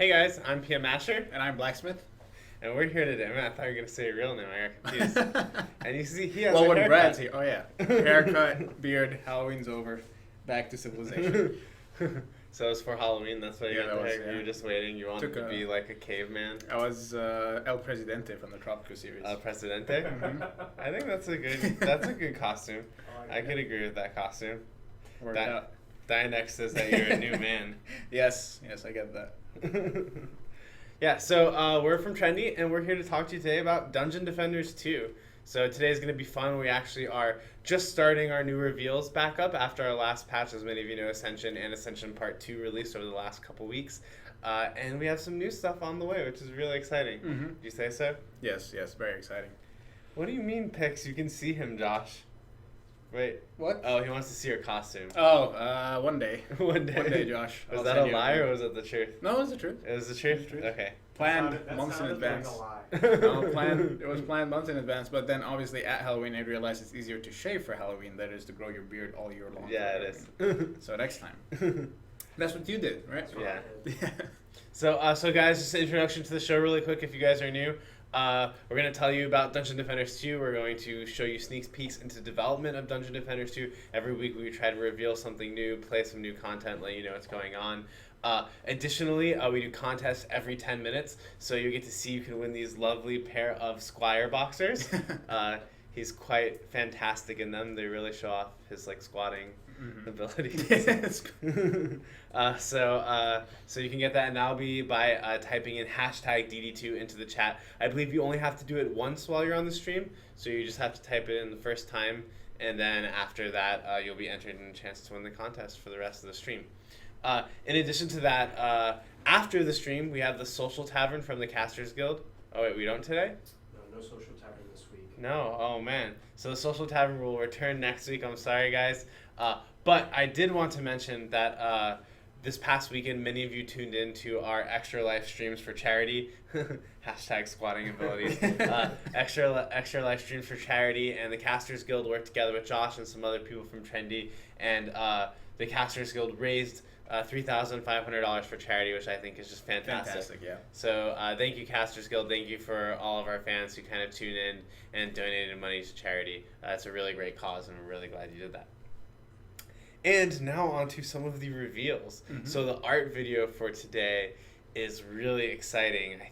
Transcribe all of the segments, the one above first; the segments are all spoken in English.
Hey guys, I'm PM Asher, And I'm Blacksmith. and we're here today. Man, I thought you were gonna say your real name. I got confused. And you see, he has Well, a when haircut. Brad's here, oh yeah, haircut, beard, Halloween's over, back to civilization. So it's for Halloween. That's why you Yeah, got the that was- hair. yeah. You were just waiting. You wanted Took to be like a caveman. I was El Presidente from the Tropico series. Presidente. Mhm. I think that's a good costume. I could agree with that costume. Worked That out. Dianex says that you're a new man. Yes, I get that. Yeah, so we're from Trendy, and we're here to talk to you today about Dungeon Defenders 2. So today's going to be fun. We actually are just starting our new reveals back up after our last patch. As many of you know, Ascension and Ascension Part 2 released over the last couple weeks. And we have some new stuff on the way, which is really exciting. Mhm. Did you say so? Yes, very exciting. What do you mean, Pix? You can see him, Josh. Wait. What? Oh, he wants to see your costume. Oh, one day. One day. One day, Josh. Was I'll that send a you lie or was it the truth? No, it was the truth. It was the truth? Truth. Okay. Planned That months in sounded advance. like a lie. No, It was planned months in advance, but then obviously at Halloween I realized it's easier to shave for Halloween than it is to grow your beard all year long. Yeah, for it is. Halloween. So next time. That's what you did, right? Yeah. Yeah. So guys, just an introduction to the show really quick if you guys are new. We're going to tell you about Dungeon Defenders 2. We're going to show you sneak peeks into development of Dungeon Defenders 2. Every week we try to reveal something new, play some new content, let you know what's going on. Additionally, we do contests every 10 minutes, so you get to see you can win these lovely pair of Squire boxers. He's quite fantastic in them. They really show off his squatting abilities. Yes. So you can get that, and that'll be by typing in hashtag DD2 into the chat. I believe you only have to do it once while you're on the stream, so you just have to type it in the first time, and then after that, you'll be entered in a chance to win the contest for the rest of the stream. In addition to that, after the stream, we have the Social Tavern from the Casters Guild. Oh wait, we don't today? No social tavern this week. No, oh man. So the Social Tavern will return next week. I'm sorry, guys. But I did want to mention that this past weekend, many of you tuned in to our extra live streams for charity. Hashtag squatting abilities. Extra live streams for charity, and the Casters Guild worked together with Josh and some other people from Trendy, and the Casters Guild raised $3,500 for charity, which I think is just fantastic. Yeah. So thank you, Casters Guild. Thank you for all of our fans who kind of tune in and donated money to charity. It's a really great cause, and we're really glad you did that. And now on to some of the reveals. Mhm. So the art video for today is really exciting. I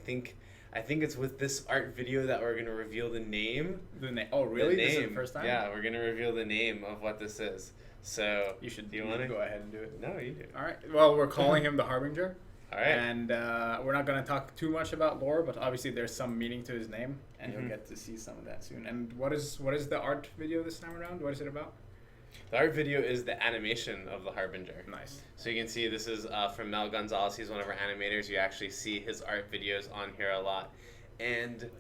think it's with this art video that we're going to reveal the name. Oh, really? The This name. is the first time? Yeah, we're going to reveal the name of what this is. So You should do you want to go ahead and do it. No, you do. All right. Well, we're calling him the Harbinger. All right. And we're not going to talk too much about lore, but obviously there's some meaning to his name, and Mhm. you'll get to see some of that soon. And what is the art video this time around? What is it about? The art video is the animation of the Harbinger. Nice. So you can see this is from Mel Gonzalez. He's one of our animators. You actually see his art videos on here a lot. And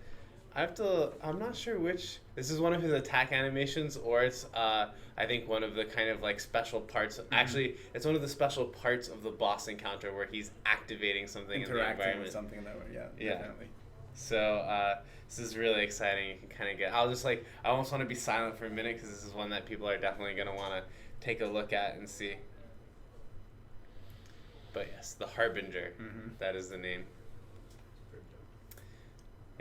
I'm not sure which, this is one of his attack animations, or it's, I think one of the kind of special parts. Actually, it's one of the special parts of the boss encounter where he's activating something in the Interacting environment. with something that way. Yeah, Yeah. definitely. So this is really exciting. You can kind of get, I almost want to be silent for a minute because this is one that people are definitely going to want to take a look at and see. But yes, the Harbinger, that is the name.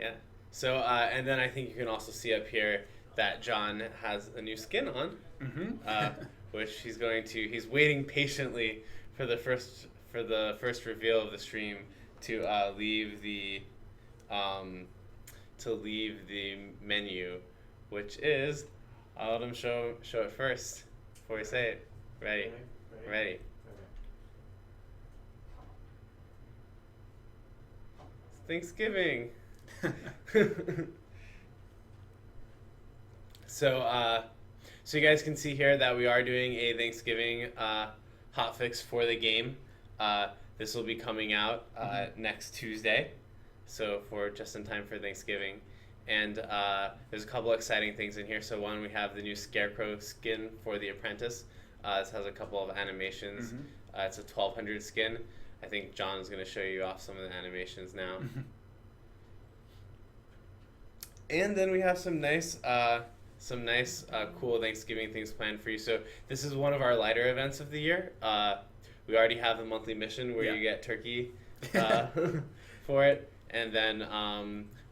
Yeah. So, and then I think you can also see up here that John has a new skin on, which he's waiting patiently for the first reveal of the stream to leave the menu, which is, I'll let him show it first before we say it. Ready? Ready. It's Thanksgiving. So you guys can see here that we are doing a Thanksgiving hotfix for the game. This will be coming out next Tuesday, so for just in time for Thanksgiving. And there's a couple exciting things in here. So one, we have the new Scarecrow skin for the Apprentice. This has a couple of animations. It's a 1200 skin. I think John is going to show you off some of the animations now. And then we have some nice, cool Thanksgiving things planned for you. So this is one of our lighter events of the year. We already have the monthly mission where you get turkey for it. And then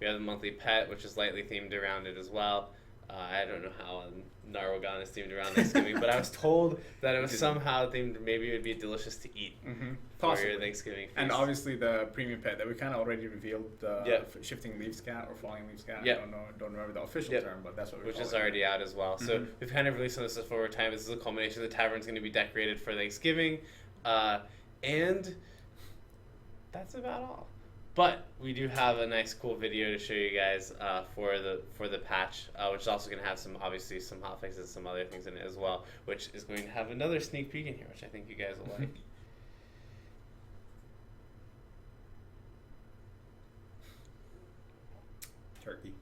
we have the monthly pet, which is lightly themed around it as well. I don't know how Narwagon is themed around Thanksgiving, but I was told that it was somehow themed. Maybe it would be delicious to eat for your Thanksgiving feast. And obviously the premium pet that we kind of already revealed, the shifting leaves cat or falling leaves cat. Yep. I don't remember the official term, but that's what we which call is it. already out as well. So we've kind of released some of this stuff over time. This is a culmination. The tavern's going to be decorated for Thanksgiving, and that's about all. But we do have a nice, cool video to show you guys for the patch, which is also going to have some hotfixes, some other things in it as well, which is going to have another sneak peek in here, which I think you guys will like. Turkey.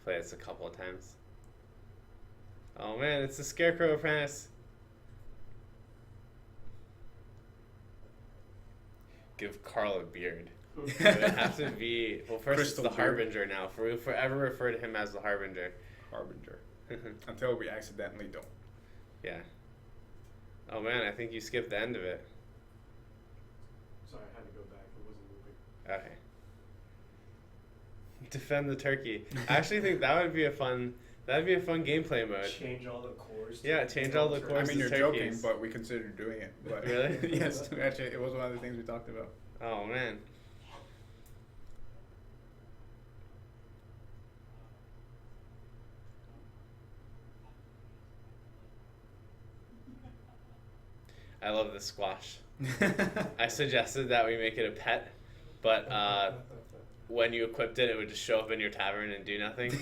Play this a couple of times. Oh man, it's the Scarecrow Apprentice. Give Carl a beard. It would have to be, well, first Crystal it's the beard. Harbinger now. We'll forever refer to him as the Harbinger. Harbinger. Until we accidentally don't. Yeah. Oh man, I think you skipped the end of it. Sorry, I had to go back. It wasn't moving. Okay. Defend the turkey. I actually think that would be a fun gameplay mode. Change all the cores. Yeah, change all the turkey. cores. I mean, you're turkeys. joking, but we considered doing it. But Really? Yes, actually, it was one of the things we talked about. Oh man. I love the squash. I suggested that we make it a pet, but when you equipped it, it would just show up in your tavern and do nothing.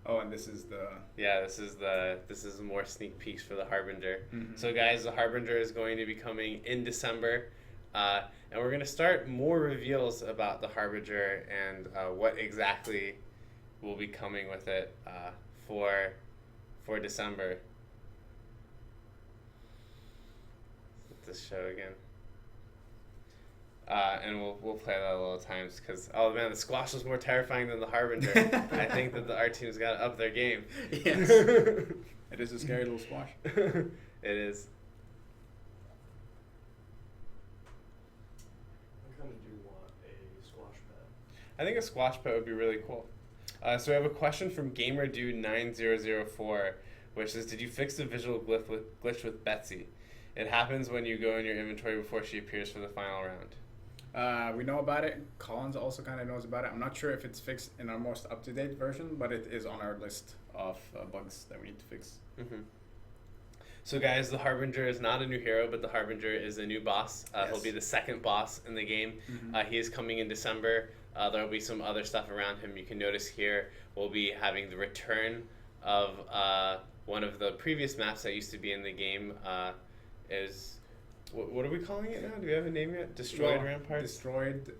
Oh, and this is the... Yeah, this is more sneak peeks for the Harbinger. So guys, the Harbinger is going to be coming in December, and we're going to start more reveals about the Harbinger and what exactly will be coming with it for December. This show again. And we'll play that a little times because, oh man, the squash was more terrifying than the Harbinger. I think that the art team's got to up their game. Yes. It is a scary little squash. It is. I kind of do want a squash pet. I think a squash pet would be really cool. So we have a question from GamerDude9004, which is, did you fix the visual glitch with Betsy? It happens when you go in your inventory before she appears for the final round. We know about it. Collins also kind of knows about it. I'm not sure if it's fixed in our most up-to-date version, but it is on our list of bugs that we need to fix. So guys, the Harbinger is not a new hero, but the Harbinger is a new boss. He'll be the second boss in the game. He is coming in December. There will be some other stuff around him. You can notice here we'll be having the return of one of the previous maps that used to be in the game. What are we calling it now? Do we have a name yet? Destroyed Ramparts? Destroyed,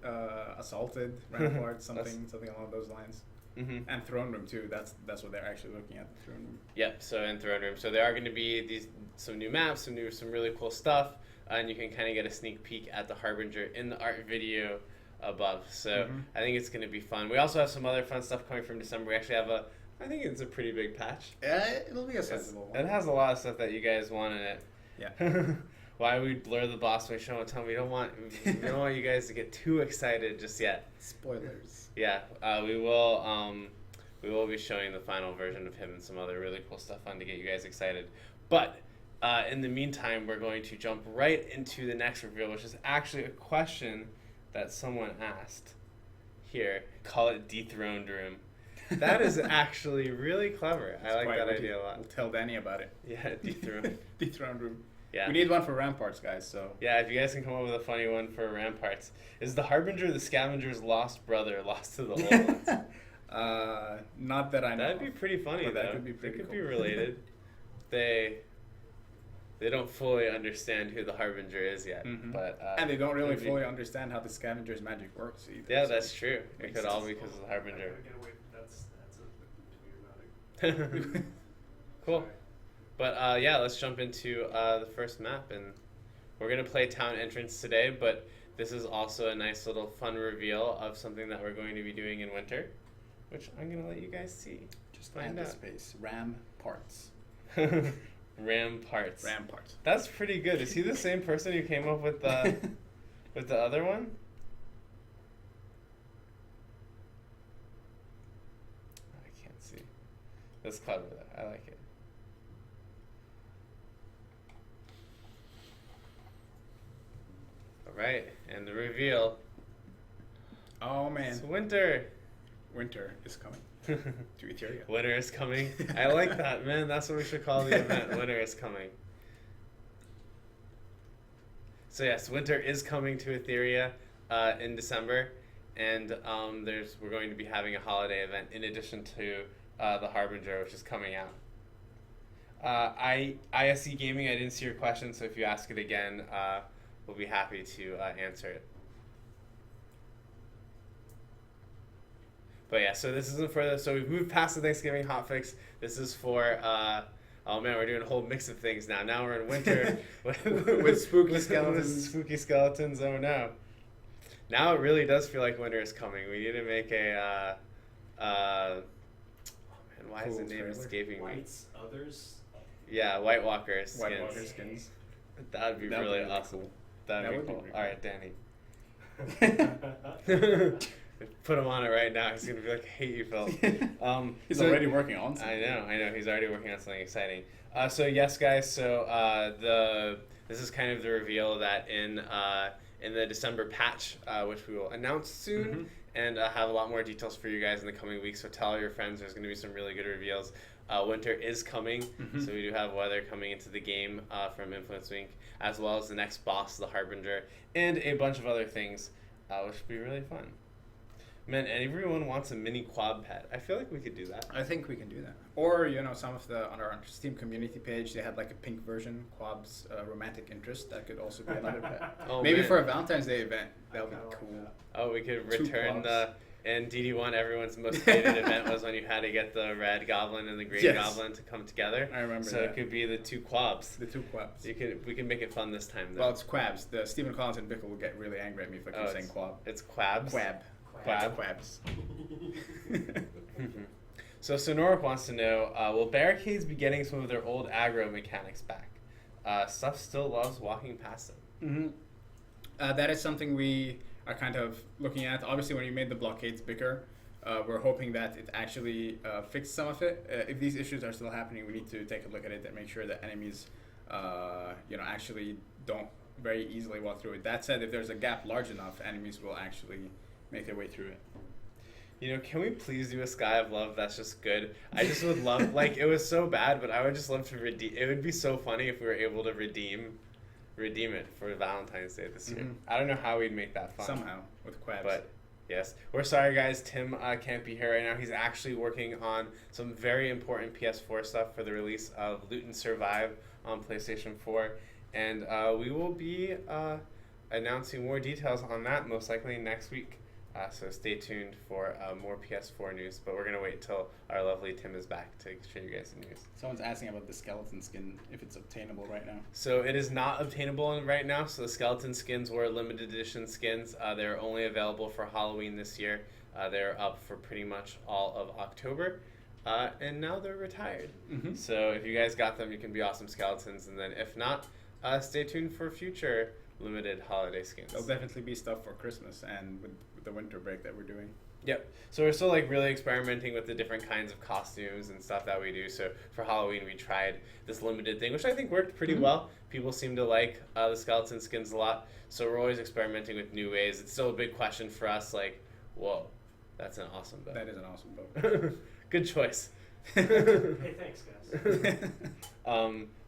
assaulted Ramparts, something along those lines. And Throne Room too. That's what they're actually looking at, the Throne Room. Yep. So in Throne Room, so there are going to be some new maps, some really cool stuff, and you can kind of get a sneak peek at the Harbinger in the art video above. So I think it's going to be fun. We also have some other fun stuff coming from December. We actually have I think it's a pretty big patch. Yeah, it'll be a sensible one. It has a lot of stuff that you guys want in it. Yeah. Why we blur the boss when we show and tell them we don't want you guys to get too excited just yet. Spoilers. Yeah, we will be showing the final version of him and some other really cool stuff on to get you guys excited. But in the meantime, we're going to jump right into the next reveal, which is actually a question that someone asked here. Call it Dethroned Room. That is actually really clever. I like that idea a lot. We'll tell Danny about it. Yeah, Dethroned. Dethroned Room. Yeah. We need one for Ramparts, guys, so... Yeah, if you guys can come up with a funny one for Ramparts. Is the Harbinger the Scavenger's lost brother lost to the Old Ones? Not that I know. That'd be pretty funny, But though. that could be pretty They could cool. be related. They don't fully understand who the Harbinger is yet. But and they don't really it'd be- fully understand how the Scavenger's magic works either. Yeah, so that's true. It makes could all sense. be because of the Harbinger. I gotta get away. That's a weird. Cool. But yeah, let's jump into the first map, and we're gonna play Town Entrance today. But this is also a nice little fun reveal of something that we're going to be doing in winter, which I'm gonna let you guys see. Just find find the out. space. Ram parts. Ramparts. Ramparts. That's pretty good. Is he the same person who came up with the other one? I can't see. That's clever though. I like it. All right, and the reveal. Oh man, It's winter. winter is coming to Ethereum. Winter is coming. I like that, man. That's what we should call the event. Winter is coming. So yes, winter is coming to Etheria in December, and we're going to be having a holiday event in addition to the Harbinger, which is coming out. ISE Gaming, I didn't see your question, so if you ask it again, we'll be happy to answer it. But yeah, so this isn't for the. So we've moved past the Thanksgiving hotfix. This is for. Oh man, we're doing a whole mix of things now. Now we're in winter With spooky skeletons. With spooky skeletons. Oh no! Now it really does feel like winter is coming. We need to make a. Oh man, why is the Cool name trailer. escaping me? Whites, others. Yeah, White Walker skins. White Walker skins. That would be That'd really be really awesome. cool. That'd That be would be cool. really All right, Danny. Put him on it right now. He's gonna be like, "I hate you, Phil." He's so- already working on something. I know. He's already working on something exciting. So yes, guys. So this is kind of the reveal that in the December patch, which we will announce soon, and have a lot more details for you guys in the coming weeks. So tell all your friends. There's going to be some really good reveals. Winter is coming, so we do have weather coming into the game from Influence Wink, as well as the next boss, the Harbinger, and a bunch of other things, which should be really fun. Man, everyone wants a mini quad pet. I feel like we could do that. I think we can do that. Or, some of the, on our Steam community page, they had like a pink version, Quab's romantic interest. That could also be another pet. Oh, Maybe man. for a Valentine's Day event. That would be kinda like cool. that. Oh, we could Two return quads. in DD1, everyone's most hated event was when you had to get the red goblin and the green Yes. goblin to come together. I remember So that. it could be the two quabs. The two Quabs. We can make it fun this time though. Well, it's Quabs. The Stephen Collins and Bickle will get really angry at me if I keep saying Quab. It's quabs. Quab. Quab. Quabs. So Sonoric wants to know, will barricades be getting some of their old aggro mechanics back? Stuff still loves walking past them. That is something we are kind of looking at. Obviously, when we made the blockades bigger, we're hoping that it actually fixed some of it. If these issues are still happening, we need to take a look at it and make sure that enemies, actually don't very easily walk through it. That said, if there's a gap large enough, enemies will actually make their way through it. Can we please do a Sky of Love that's just good? I just would love, like, it was so bad, but I would just love to redeem. It would be so funny if we were able to redeem it for Valentine's Day this year. I don't know how we'd make that fun. Somehow, with Quabs. But yes, we're sorry guys. Tim can't be here right now. He's actually working on some very important PS4 stuff for the release of Loot and Survive on PlayStation 4, and we will be announcing more details on that most likely next week. So stay tuned for more PS4 news. But we're gonna wait till our lovely Tim is back to show you guys the news. Someone's asking about the skeleton skin, if it's obtainable right now. So it is not obtainable right now. So the skeleton skins were limited edition skins. They're only available for Halloween this year. They're up for pretty much all of October. And now they're retired. So if you guys got them, you can be awesome skeletons. And then if not, stay tuned for future limited holiday skins. There'll definitely be stuff for Christmas and with the winter break that we're doing. Yep. So we're still like really experimenting with the different kinds of costumes and stuff that we do. So for Halloween, we tried this limited thing, which I think worked pretty well. People seem to like the skeleton skins a lot. So we're always experimenting with new ways. It's still a big question for us. Like, whoa, that's an awesome bow. That is an awesome bow. Good choice. Hey, thanks, guys.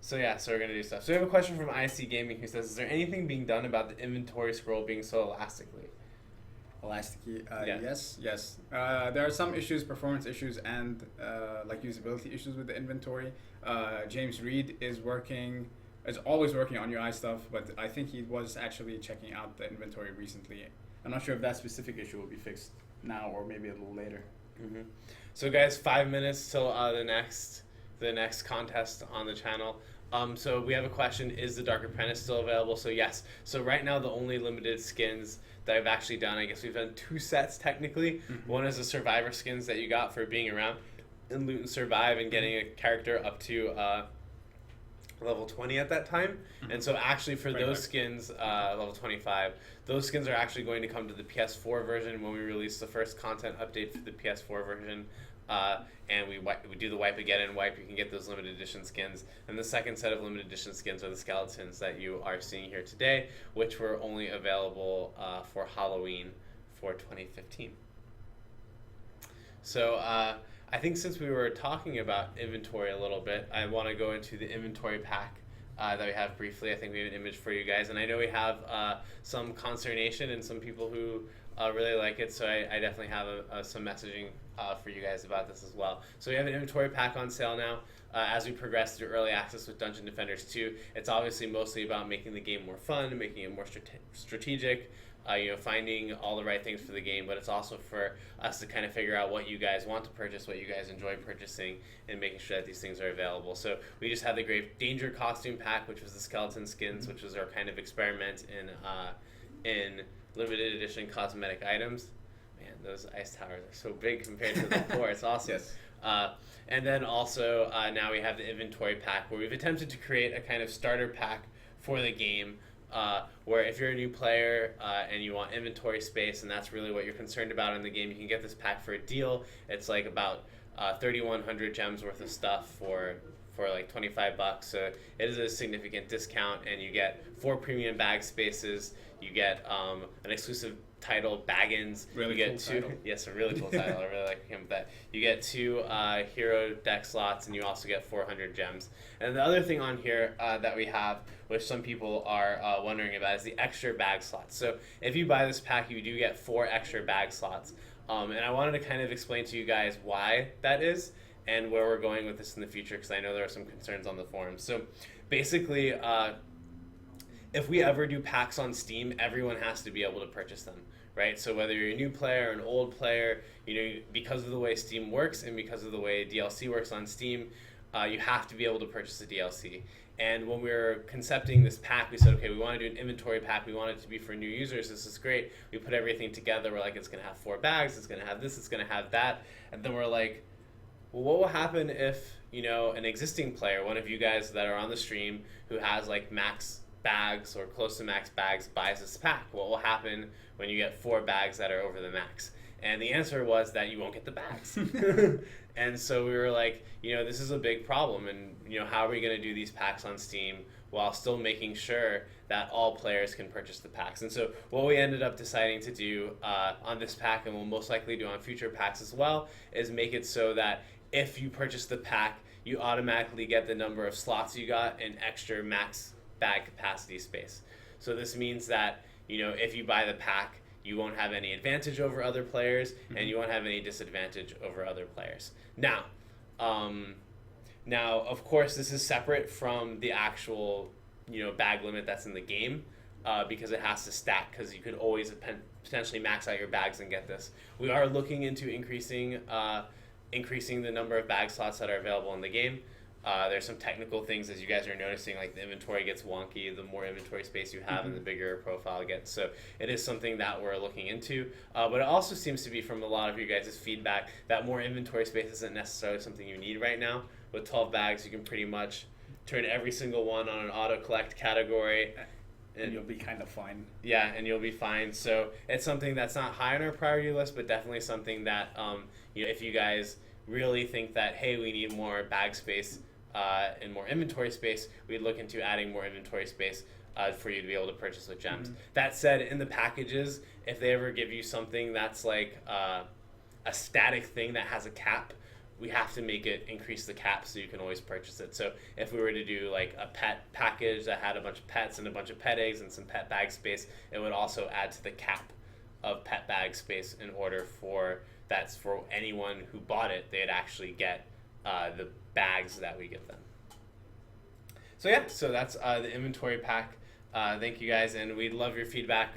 So we're gonna do stuff. So we have a question from IC Gaming who says, "Is there anything being done about the inventory scroll being so elastically?" Elasticy, Yeah. yes. There are some issues, performance issues, and like usability issues with the inventory. James Reed is always working on UI stuff, but I think he was actually checking out the inventory recently. I'm not sure if that specific issue will be fixed now or maybe a little later. So guys, 5 minutes till the next contest on the channel. So we have a question: is the Dark Apprentice still available? So yes. So right now, the only limited skins that I've actually done, I guess we've done 2 sets technically. One is the Survivor skins that you got for being around in Loot and Survive and getting a character up to level 20 at that time. And so actually for Right, those right. skins, level 25, those skins are actually going to come to the PS4 version when we release the first content update for the PS4 version. And we do the wipe again and wipe. You can get those limited edition skins. And the second set of limited edition skins are the skeletons that you are seeing here today, which were only available for Halloween for 2015. So I think since we were talking about inventory a little bit, I want to go into the inventory pack that we have briefly. I think we have an image for you guys, and I know we have some consternation and some people who really like it, so I definitely have some messaging for you guys about this as well. So we have an inventory pack on sale now. As we progress through early access with Dungeon Defenders 2, it's obviously mostly about making the game more fun, making it more strategic, finding all the right things for the game, but it's also for us to kind of figure out what you guys want to purchase, what you guys enjoy purchasing, and making sure that these things are available. So we just had the Great Danger costume pack, which was the skeleton skins, which was our kind of experiment in limited edition cosmetic items. Man, those ice towers are so big compared to the floor. It's awesome. Yes. And then also now we have the inventory pack, where we've attempted to create a kind of starter pack for the game, where if you're a new player and you want inventory space, and that's really what you're concerned about in the game, you can get this pack for a deal. It's like about 3,100 gems worth of stuff for like $25. So it is a significant discount, and you get 4 premium bag spaces. You get an exclusive title, Baggins. Really you get cool 2. title. Yes, a really cool title. I really like him with that. You get 2 hero deck slots, and you also get 400 gems. And the other thing on here that we have, which some people are wondering about, is the extra bag slots. So if you buy this pack, you do get 4 extra bag slots. And I wanted to kind of explain to you guys why that is and where we're going with this in the future, because I know there are some concerns on the forums. So basically, if we ever do packs on Steam, everyone has to be able to purchase them, right? So whether you're a new player or an old player, because of the way Steam works and because of the way DLC works on Steam, you have to be able to purchase the DLC. And when we were concepting this pack, we said, okay, we want to do an inventory pack. We want it to be for new users. This is great. We put everything together. We're like, it's going to have 4 bags. It's going to have this. It's going to have that. And then we're like, well, what will happen if, an existing player, one of you guys that are on the stream who has like max bags or close to max bags, buys this pack? What will happen when you get 4 bags that are over the max? And the answer was that you won't get the bags. And so we were like, this is a big problem, and how are we going to do these packs on Steam while still making sure that all players can purchase the packs? And so what we ended up deciding to do on this pack, and we'll most likely do on future packs as well, is make it so that if you purchase the pack, you automatically get the number of slots you got and extra max bag capacity space. So this means that, if you buy the pack, you won't have any advantage over other players, and you won't have any disadvantage over other players. Now, of course, this is separate from the actual, bag limit that's in the game, because it has to stack, because you could always potentially max out your bags and get this. We are looking into increasing the number of bag slots that are available in the game. There's some technical things, as you guys are noticing, like the inventory gets wonky the more inventory space you have and the bigger your profile gets. So it is something that we're looking into. But it also seems to be, from a lot of you guys' feedback, that more inventory space isn't necessarily something you need right now. With 12 bags, you can pretty much turn every single one on an auto-collect category. And you'll be kind of fine. Yeah, and you'll be fine. So it's something that's not high on our priority list, but definitely something that, if you guys really think that, hey, we need more bag space, and more inventory space, we'd look into adding more inventory space for you to be able to purchase with gems. That said, in the packages, if they ever give you something that's like a static thing that has a cap, we have to make it increase the cap so you can always purchase it. So if we were to do like a pet package that had a bunch of pets and a bunch of pet eggs and some pet bag space, it would also add to the cap of pet bag space in order for that's for anyone who bought it, they'd actually get the bags that we give them. So yeah, so that's the inventory pack. Thank you guys, and we'd love your feedback.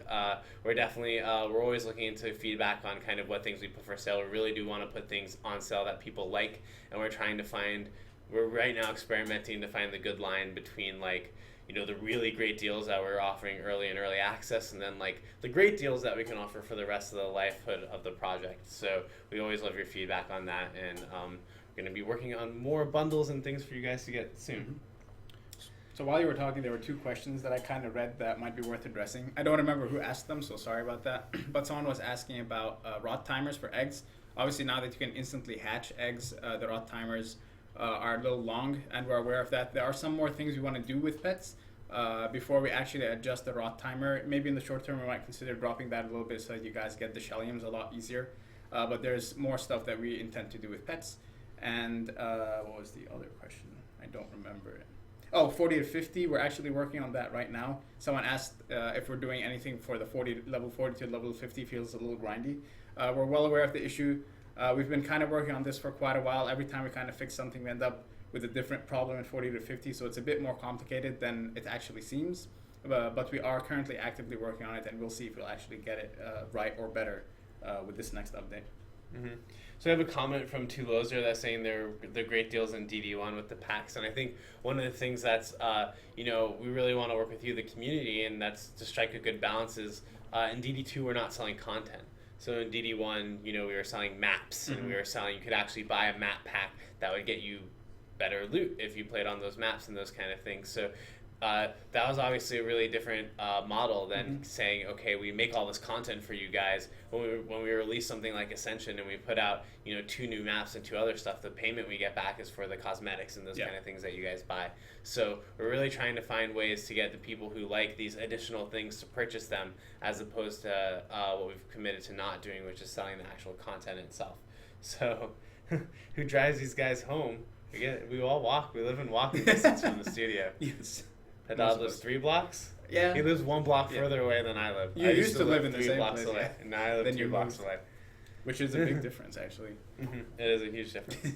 We're definitely we're always looking into feedback on kind of what things we put for sale. We really do want to put things on sale that people like, and we're right now experimenting to find the good line between like the really great deals that we're offering early and early access, and then like the great deals that we can offer for the rest of the lifehood of the project. So we always love your feedback on that, and we're going to be working on more bundles and things for you guys to get soon. So while you were talking, there were two questions that I kind of read that might be worth addressing. I don't remember who asked them, so sorry about that. But someone was asking about rot timers for eggs. Obviously, now that you can instantly hatch eggs, the rot timers are a little long, and we're aware of that. There are some more things we want to do with pets before we actually adjust the rot timer. Maybe in the short term, we might consider dropping that a little bit so that you guys get the shelliums a lot easier. But there's more stuff that we intend to do with pets. And what was the other question? I don't remember it. Oh, 40 to 50, we're actually working on that right now. Someone asked if we're doing anything for the level 40 to level 50 feels a little grindy. We're well aware of the issue. We've been kind of working on this for quite a while. Every time we kind of fix something, we end up with a different problem in 40 to 50, so it's a bit more complicated than it actually seems. But we are currently actively working on it, and we'll see if we'll actually get it right or better with this next update. Mm-hmm. So I have a comment from Touloser that's saying they're great deals in DD1 with the packs, and I think one of the things that's we really want to work with you, the community, and that's to strike a good balance is in DD2 we're not selling content. So in DD1, we were selling maps, and we were selling, you could actually buy a map pack that would get you better loot if you played on those maps and those kind of things. So that was obviously a really different model than saying, okay, we make all this content for you guys. When we release something like Ascension and we put out 2 new maps and 2 other stuff, the payment we get back is for the cosmetics and those kind of things that you guys buy. So we're really trying to find ways to get the people who like these additional things to purchase them, as opposed to what we've committed to not doing, which is selling the actual content itself. So who drives these guys home? We all walk. We live in walking distance from the studio. Yes. Haddad lives 3 blocks? Yeah. He lives 1 block further away than I live. You I used to live in the 3 same blocks place, away, yeah. and now I live Then 2 you blocks moved. away. Which is a big difference, actually. It is a huge difference.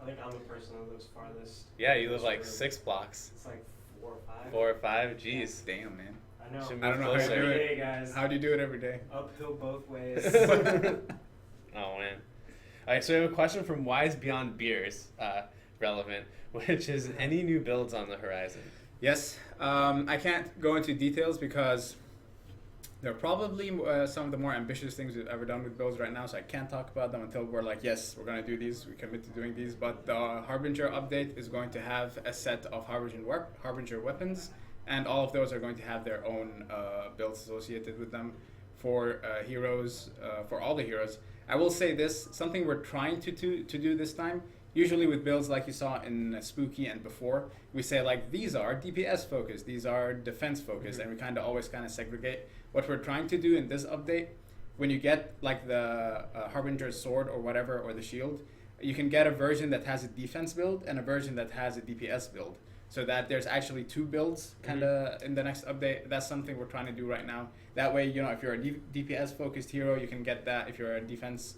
I think I'm the person that lives farthest. Yeah, you live like 6 blocks. It's like 4 or 5. 4 or 5? Jeez. Damn, man. I know. Should I don't know how you closer. do Every it. day, guys. How do you do it every day? Uphill both ways. Oh, man. All right, so we have a question from Wise Beyond Beers, relevant, which is any new builds on the horizon? Yes. I can't go into details because they're probably some of the more ambitious things we've ever done with builds right now, so I can't talk about them until we're like, yes, we're going to do these, we commit to doing these. But the Harbinger update is going to have a set of Harbinger weapons, and all of those are going to have their own builds associated with them for heroes, for all the heroes. I will say this, something we're trying to do this time. Usually with builds like you saw in Spooky and before, we say like, these are DPS focused, these are defense focused, and we kind of always kind of segregate. What we're trying to do in this update, when you get like the Harbinger's sword or whatever, or the shield, you can get a version that has a defense build and a version that has a DPS build. So that there's actually 2 builds kind of in the next update. That's something we're trying to do right now. That way, if you're a DPS focused hero, you can get that. If you're a defense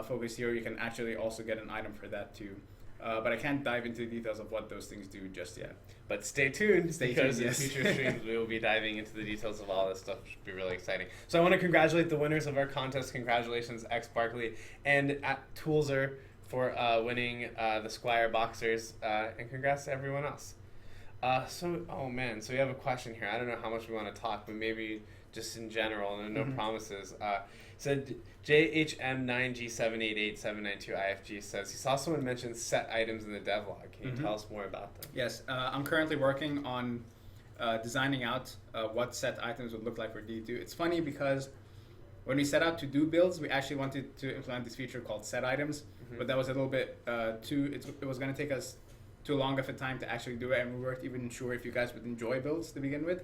focused hero, you can actually also get an item for that too. But I can't dive into the details of what those things do just yet. But stay tuned, because yes. in future streams we will be diving into the details of all this stuff, which should be really exciting. So I want to congratulate the winners of our contest. Congratulations, X Barkley and at Toolser for winning the Squire Boxers, and congrats to everyone else. So we have a question here. I don't know how much we want to talk, but maybe just in general, and no promises. Said JHM9G788792IFG says he saw someone mention set items in the devlog. Can you tell us more about them? Yes, I'm currently working on designing out what set items would look like for D2. It's funny because when we set out to do builds, we actually wanted to implement this feature called set items, but that was a little bit it was going to take us too long of a time to actually do it, and we weren't even sure if you guys would enjoy builds to begin with.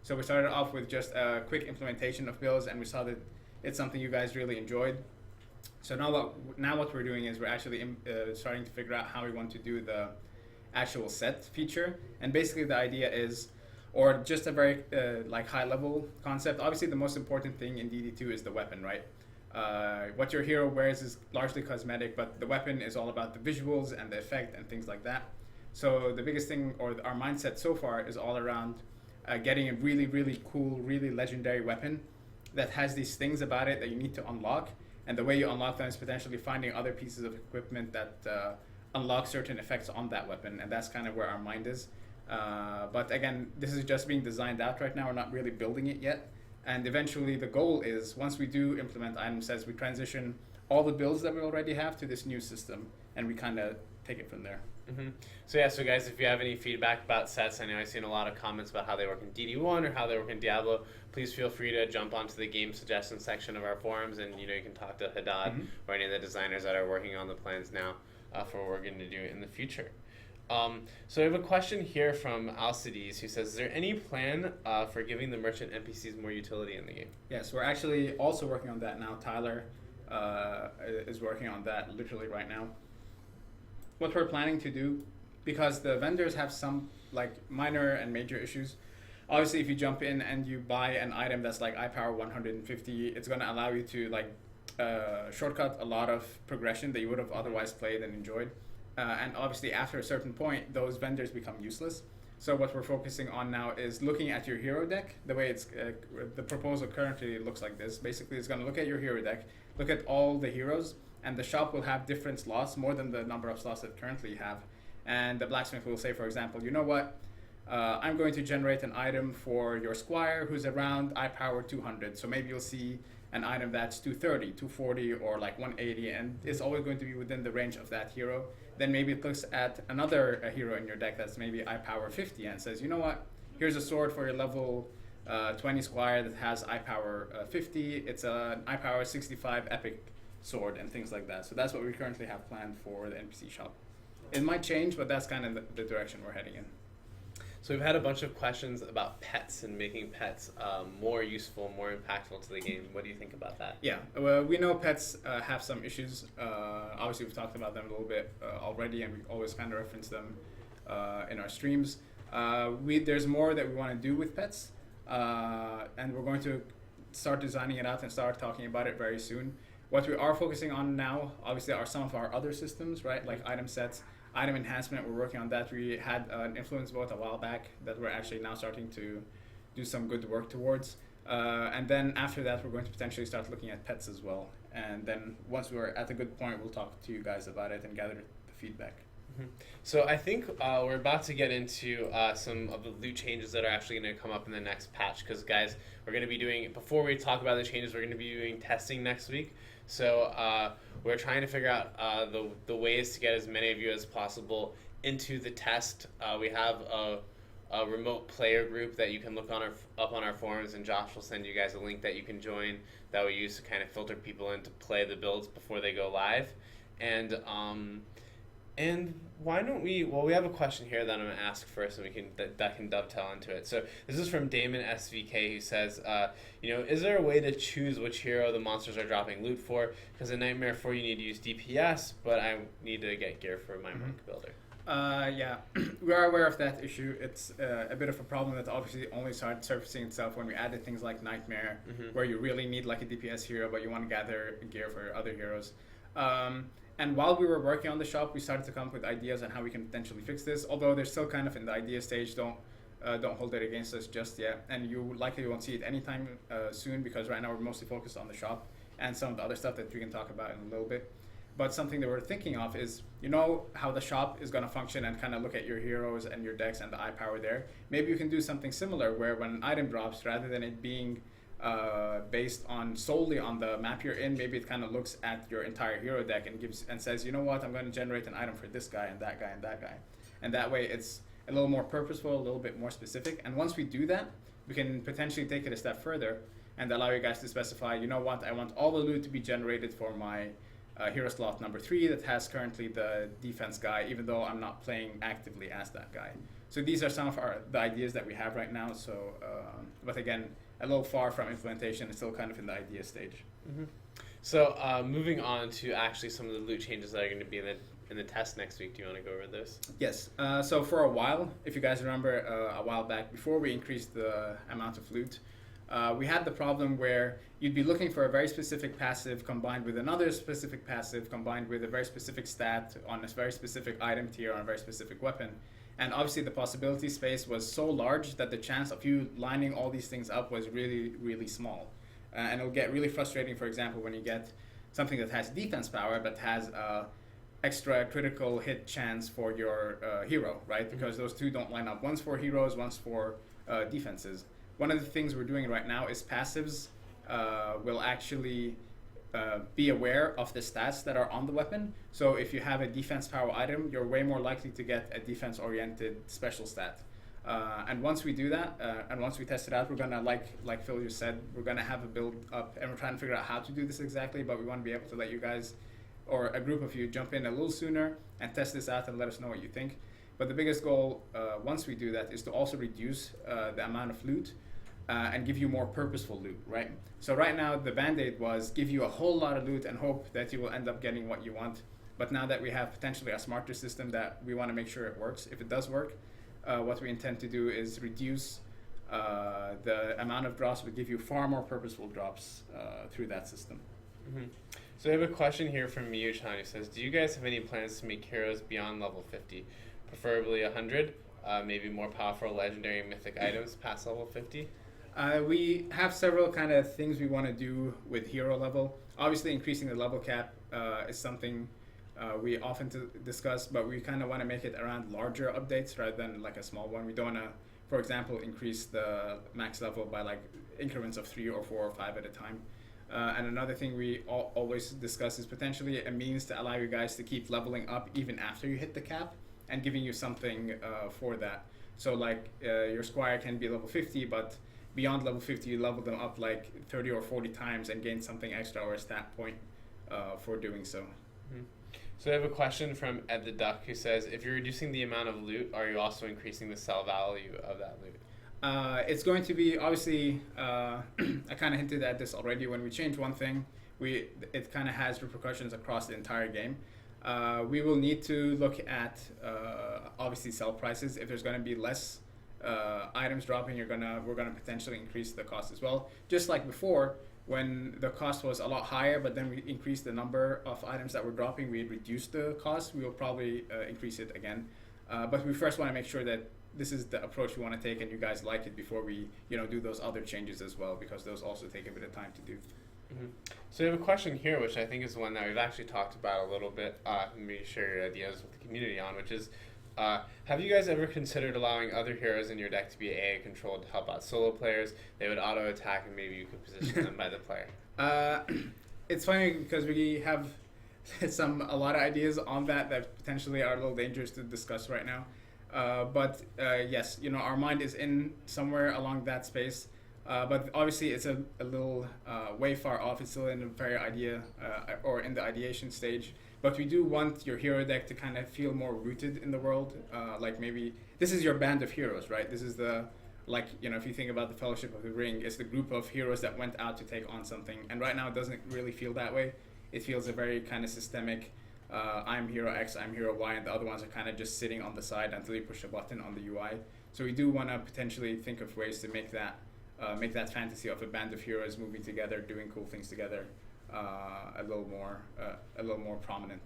So we started off with just a quick implementation of builds, and we saw that it's something you guys really enjoyed. So now what we're doing is we're actually starting to figure out how we want to do the actual set feature. And basically the idea is, or just a very high level concept, obviously the most important thing in DD2 is the weapon, right? What your hero wears is largely cosmetic, but the weapon is all about the visuals and the effect and things like that. So the biggest thing, or our mindset so far, is all around getting a really, really cool, really legendary weapon that has these things about it that you need to unlock. And the way you unlock them is potentially finding other pieces of equipment that unlock certain effects on that weapon. And that's kind of where our mind is. But again, this is just being designed out right now. We're not really building it yet. And eventually the goal is, once we do implement item sets, we transition all the builds that we already have to this new system, and we kind of take it from there. So guys, if you have any feedback about sets, I know I've seen a lot of comments about how they work in DD1 or how they work in Diablo. Please feel free to jump onto the game suggestion section of our forums, and you can talk to Haddad or any of the designers that are working on the plans now for what we're going to do in the future. So I have a question here from Alcides, who says, is there any plan for giving the merchant NPCs more utility in the game? Yes, we're actually also working on that now. Tyler is working on that literally right now. What we're planning to do, because the vendors have some minor and major issues. Obviously, if you jump in and you buy an item that's like iPower 150, it's going to allow you to shortcut a lot of progression that you would have otherwise played and enjoyed. And obviously, after a certain point, those vendors become useless. So what we're focusing on now is looking at your hero deck. The way it's the proposal currently looks like this. Basically, it's going to look at your hero deck, look at all the heroes, and the shop will have different slots, more than the number of slots that currently you have. And the blacksmith will say, for example, you know what? I'm going to generate an item for your squire who's around iPower 200. So maybe you'll see an item that's 230, 240, or 180, and it's always going to be within the range of that hero. Then maybe it looks at another hero in your deck that's maybe iPower 50 and says, you know what? Here's a sword for your level 20 squire that has iPower 50. It's an iPower 65 epic sword and things like that. So that's what we currently have planned for the NPC shop. It might change, but that's kind of the direction we're heading in. So we've had a bunch of questions about pets and making pets more useful, more impactful to the game. What do you think about that? Yeah, well, we know pets have some issues. Obviously, we've talked about them a little bit already, and we always kind of reference them in our streams. There's more that we want to do with pets, and we're going to start designing it out and start talking about it very soon. What we are focusing on now, obviously, are some of our other systems, right? Like item sets, item enhancement. We're working on that. We had an influence vote a while back that we're actually now starting to do some good work towards. And then after that, we're going to potentially start looking at pets as well. And then once we're at a good point, we'll talk to you guys about it and gather the feedback. So I think we're about to get into some of the loot changes that are actually going to come up in the next patch. Because guys, we're going to be doing, before we talk about the changes, we're going to be doing testing next week. So we're trying to figure out the ways to get as many of you as possible into the test. We have a remote player group that you can look up on our forums, and Josh will send you guys a link that you can join that we use to kind of filter people in to play the builds before they go live. And why don't we have a question here that I'm going to ask first, and we can that can dovetail into it. So this is from Damon SVK, who says, is there a way to choose which hero the monsters are dropping loot for? Because in Nightmare 4 you need to use DPS, but I need to get gear for my monk builder. Yeah, we are aware of that issue. It's a bit of a problem that obviously only started surfacing itself when we added things like Nightmare, where you really need a DPS hero, but you want to gather gear for other heroes. And while we were working on the shop, we started to come up with ideas on how we can potentially fix this. Although they're still kind of in the idea stage, don't hold it against us just yet. And you likely won't see it anytime soon, because right now we're mostly focused on the shop and some of the other stuff that we can talk about in a little bit. But something that we're thinking of is, how the shop is going to function and kind of look at your heroes and your decks and the iPower there. Maybe you can do something similar where when an item drops, rather than it being based on solely on the map you're in, maybe it kind of looks at your entire hero deck and says, you know what, I'm going to generate an item for this guy and that guy and that guy. And that way it's a little more purposeful, a little bit more specific. And once we do that, we can potentially take it a step further and allow you guys to specify, you know what, I want all the loot to be generated for my hero slot number 3 that has currently the defense guy, even though I'm not playing actively as that guy. So these are some of the ideas that we have right now. So, but again, a little far from implementation. It's still kind of in the idea stage. So moving on to actually some of the loot changes that are going to be in the test next week. Do you want to go over those? Yes. So for a while, if you guys remember, a while back, before we increased the amount of loot, we had the problem where you'd be looking for a very specific passive combined with another specific passive combined with a very specific stat on a very specific item tier on a very specific weapon. And obviously the possibility space was so large that the chance of you lining all these things up was really, really small. And it'll get really frustrating, for example, when you get something that has defense power but has extra critical hit chance for your hero, right? Because those two don't line up. One's for heroes, one's for defenses. One of the things we're doing right now is passives will actually be aware of the stats that are on the weapon. So if you have a defense power item, you're way more likely to get a defense-oriented special stat. And once we do that, and once we test it out, we're gonna, like Phil just said, we're gonna have a build up, and we're trying to figure out how to do this exactly. But we want to be able to let you guys, or a group of you, jump in a little sooner and test this out and let us know what you think. But the biggest goal, once we do that, is to also reduce the amount of loot and give you more purposeful loot, right? So right now, the Band-Aid was give you a whole lot of loot and hope that you will end up getting what you want. But now that we have potentially a smarter system that we want to make sure it works, if it does work, what we intend to do is reduce the amount of drops, but give you far more purposeful drops through that system. Mm-hmm. So I have a question here from Miyuchan who says, do you guys have any plans to make heroes beyond level 50? Preferably 100, maybe more powerful legendary mythic items past level 50? We have several kind of things we want to do with hero level. Obviously, increasing the level cap is something we often discuss, but we kind of want to make it around larger updates rather than like a small one. We don't want to, for example, increase the max level by like increments of 3 or 4 or 5 at a time. And another thing we always discuss is potentially a means to allow you guys to keep leveling up even after you hit the cap and giving you something for that. So like your squire can be level 50, but beyond level 50, you level them up like 30 or 40 times and gain something extra or a stat point for doing so. Mm-hmm. So I have a question from Ed the Duck who says, if you're reducing the amount of loot, are you also increasing the sell value of that loot? It's going to be, obviously, I kind of hinted at this already. When we change one thing, it kind of has repercussions across the entire game. We will need to look at, obviously, sell prices. If there's going to be less items dropping, we're gonna potentially increase the cost as well. Just like before, when the cost was a lot higher, but then we increased the number of items that were dropping, we reduced the cost. We will probably increase it again. But we first want to make sure that this is the approach we want to take and you guys like it before we do those other changes as well, because those also take a bit of time to do. Mm-hmm. So we have a question here, which I think is one that we've actually talked about a little bit, maybe share your ideas with the community on, which is, have you guys ever considered allowing other heroes in your deck to be AA controlled to help out solo players? They would auto attack and maybe you could position them by the player. It's funny because we have a lot of ideas on that potentially are a little dangerous to discuss right now. But yes, our mind is in somewhere along that space. But obviously it's a little way far off. It's still in the very idea or in the ideation stage. But we do want your hero deck to kind of feel more rooted in the world. Like maybe this is your band of heroes, right? This is the, if you think about the Fellowship of the Ring, it's the group of heroes that went out to take on something. And right now it doesn't really feel that way. It feels a very kind of systemic, I'm hero X, I'm hero Y, and the other ones are kind of just sitting on the side until you push a button on the UI. So we do want to potentially think of ways to make that fantasy of a band of heroes moving together, doing cool things together, a little more prominent.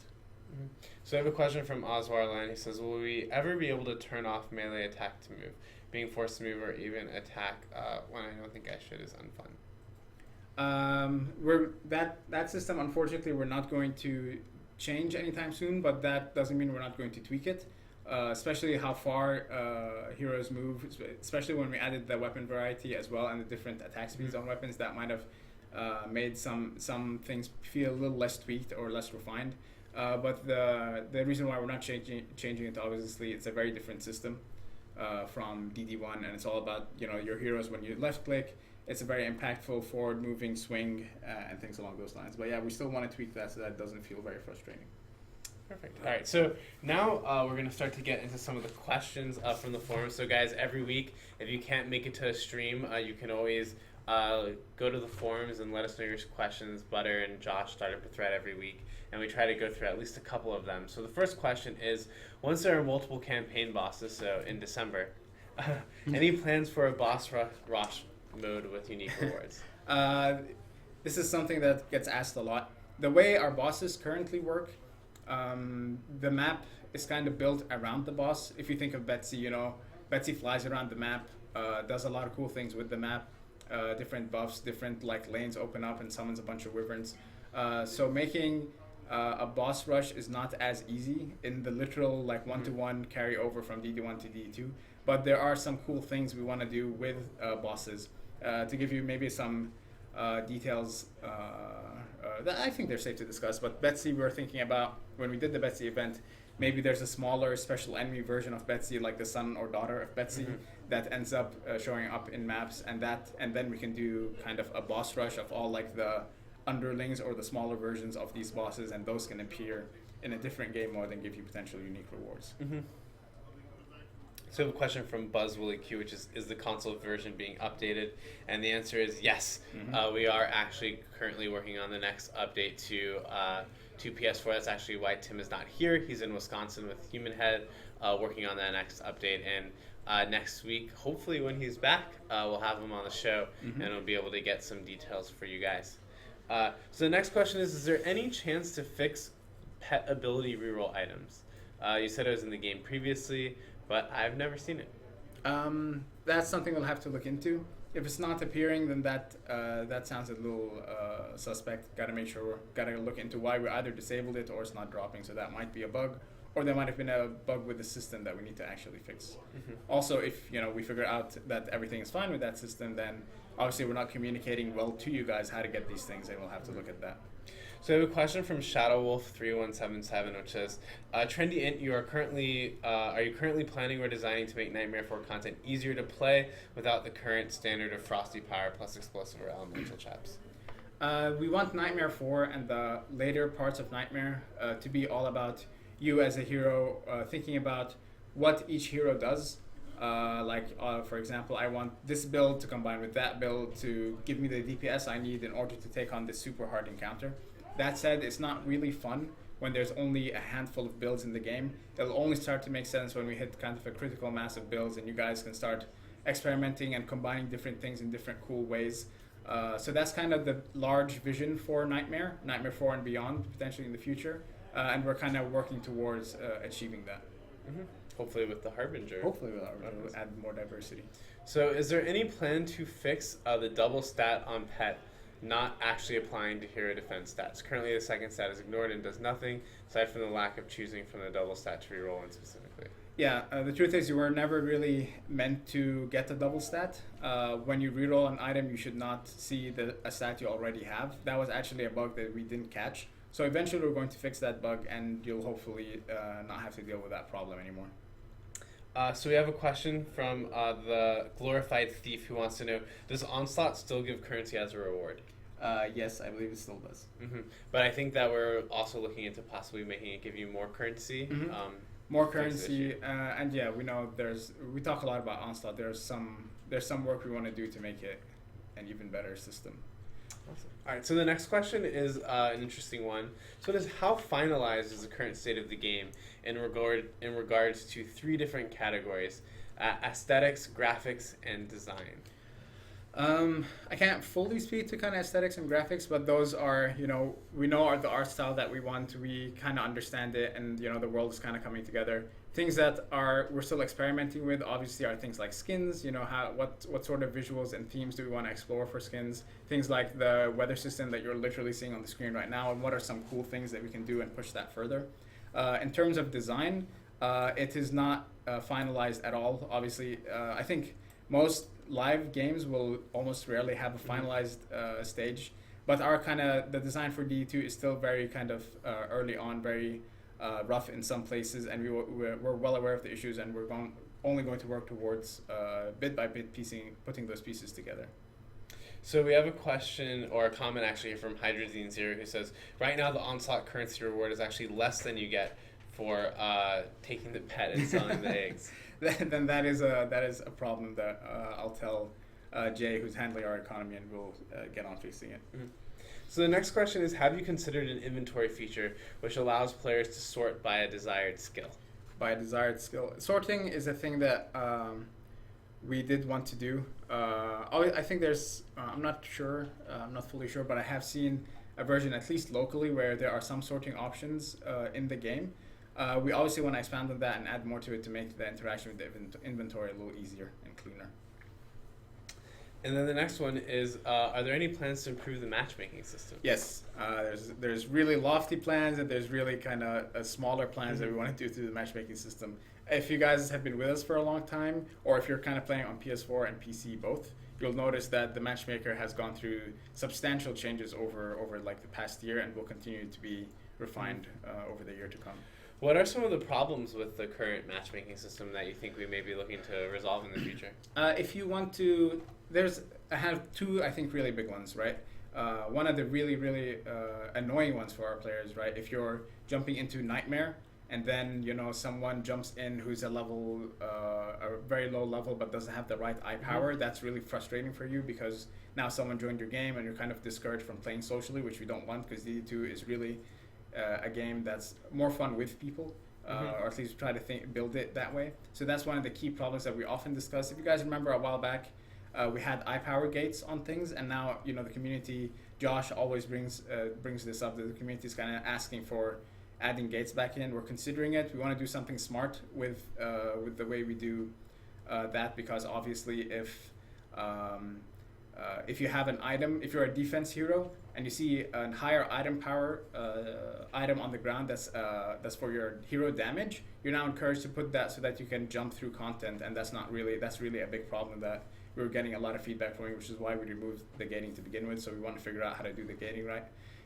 Mm-hmm. So I have a question from Oswarland. He says, will we ever be able to turn off melee attack to move? Being forced to move or even attack when I don't think I should is unfun. That system, unfortunately, we're not going to change anytime soon, but that doesn't mean we're not going to tweak it. Especially how far heroes move, especially when we added the weapon variety as well and the different attack speeds on weapons, that might have made some things feel a little less tweaked or less refined. But the reason why we're not changing it, obviously, it's a very different system from DD1, and it's all about your heroes when you left click. It's a very impactful forward moving swing and things along those lines. But yeah, we still want to tweak that so that it doesn't feel very frustrating. Perfect. All right, so now we're going to start to get into some of the questions from the forum. So guys, every week, if you can't make it to a stream, you can always go to the forums and let us know your questions. Butter and Josh start up a thread every week, and we try to go through at least a couple of them. So the first question is, once there are multiple campaign bosses, so in December, any plans for a boss rush mode with unique rewards? This is something that gets asked a lot. The way our bosses currently work, the map is kind of built around the boss. If you think of Betsy, Betsy flies around the map, does a lot of cool things with the map, different buffs, different lanes open up and summons a bunch of wyverns. So making a boss rush is not as easy in the literal one-to-one carry over from DD1 to DD2, but there are some cool things we want to do with bosses. To give you maybe some details that I think they're safe to discuss. But Betsy, we were thinking about when we did the Betsy event. Maybe there's a smaller special enemy version of Betsy, like the son or daughter of Betsy, that ends up showing up in maps, and then we can do kind of a boss rush of all like the underlings or the smaller versions of these bosses, and those can appear in a different game mode and give you potential unique rewards. So I have a question from BuzzWillyQ, which is the console version being updated? And the answer is yes. We are actually currently working on the next update to PS4. That's actually why Tim is not here. He's in Wisconsin with Human Head, working on that next update. And next week, hopefully when he's back, we'll have him on the show, and we'll be able to get some details for you guys. So the next question is there any chance to fix pet ability reroll items? You said it was in the game previously, but I've never seen it. That's something we'll have to look into. If it's not appearing, then that sounds a little suspect. Gotta look into why we either disabled it or it's not dropping. So that might be a bug, or there might have been a bug with the system that we need to actually fix. Also, if we figure out that everything is fine with that system, then obviously we're not communicating well to you guys how to get these things, and we'll have to look at that. So I have a question from ShadowWolf3177, which says, Trendy Int, are you currently planning or designing to make Nightmare 4 content easier to play without the current standard of Frosty Power plus Explosive or Elemental Chaps? We want Nightmare 4 and the later parts of Nightmare to be all about you as a hero, thinking about what each hero does. For example, I want this build to combine with that build to give me the DPS I need in order to take on this super hard encounter. That said, it's not really fun when there's only a handful of builds in the game. It'll only start to make sense when we hit kind of a critical mass of builds and you guys can start experimenting and combining different things in different cool ways. So that's kind of the large vision for Nightmare 4 and beyond, potentially in the future. And we're kind of working towards achieving that. Hopefully with the Harbinger. Hopefully with Harbinger, we'll add more diversity. So is there any plan to fix the double stat on pet not actually applying to hero defense stats? Currently the second stat is ignored and does nothing, aside from the lack of choosing from the double stat to reroll in specifically. Yeah, the truth is you were never really meant to get a double stat. When you reroll an item, you should not see a stat you already have. That was actually a bug that we didn't catch. So eventually we're going to fix that bug, and you'll hopefully not have to deal with that problem anymore. So we have a question from the Glorified Thief, who wants to know, does Onslaught still give currency as a reward? Yes, I believe it still does. But I think that we're also looking into possibly making it give you more currency. More currency, and yeah, we know we talk a lot about Onslaught. There's some work we want to do to make it an even better system. Awesome. All right, so the next question is an interesting one. So it is, how finalized is the current state of the game in regards to three different categories: aesthetics, graphics, and design? I can't fully speak to kind of aesthetics and graphics, but those are, we know are the art style that we want. We kind of understand it, and the world is kind of coming together. Things that we're still experimenting with, obviously, are things like skins. What sort of visuals and themes do we want to explore for skins? Things like the weather system that you're literally seeing on the screen right now, and what are some cool things that we can do and push that further. In terms of design, it is not finalized at all. Obviously, I think most live games will almost rarely have a finalized stage, but the design for DE2 is still very kind of early on, very rough in some places, and we're well aware of the issues, and we're only going to work towards bit by bit putting those pieces together. So we have a question or a comment actually from Hydrazine Zero, who says, right now the Onslaught currency reward is actually less than you get for taking the pet and selling the eggs. Then that is a problem that I'll tell Jay, who's handling our economy, and we'll get on fixing it. So the next question is, have you considered an inventory feature which allows players to sort by a desired skill? By a desired skill. Sorting is a thing that we did want to do. I think there's, I'm not sure, I'm not fully sure, but I have seen a version, at least locally, where there are some sorting options in the game. We obviously want to expand on that and add more to it to make the interaction with the inventory a little easier and cleaner. And then the next one is, are there any plans to improve the matchmaking system? Yes, there's really lofty plans, and there's really kind of smaller plans that we want to do through the matchmaking system. If you guys have been with us for a long time, or if you're kind of playing on PS4 and PC both, you'll notice that the matchmaker has gone through substantial changes over like the past year and will continue to be refined over the year to come. What are some of the problems with the current matchmaking system that you think we may be looking to resolve in the future? If you want to, I have two, I think, really big ones, right? One of the really annoying ones for our players, right? If you're jumping into Nightmare and then someone jumps in who's a very low level but doesn't have the right eye power, that's really frustrating for you because now someone joined your game and you're kind of discouraged from playing socially, which we don't want because DD2 is really a game that's more fun with people, or at least try to build it that way. So that's one of the key problems that we often discuss. If you guys remember a while back, we had eye power gates on things, and now the community. Josh always brings this up. That the community is kind of asking for adding gates back in. We're considering it. We want to do something smart with the way we do that, because obviously if you have an item, if you're a defense hero and you see a higher item power item on the ground that's for your hero damage, you're now encouraged to put that so that you can jump through content, and that's really a big problem that we were getting a lot of feedback from, which is why we removed the gating to begin with. So we want to figure out how to do the gating right.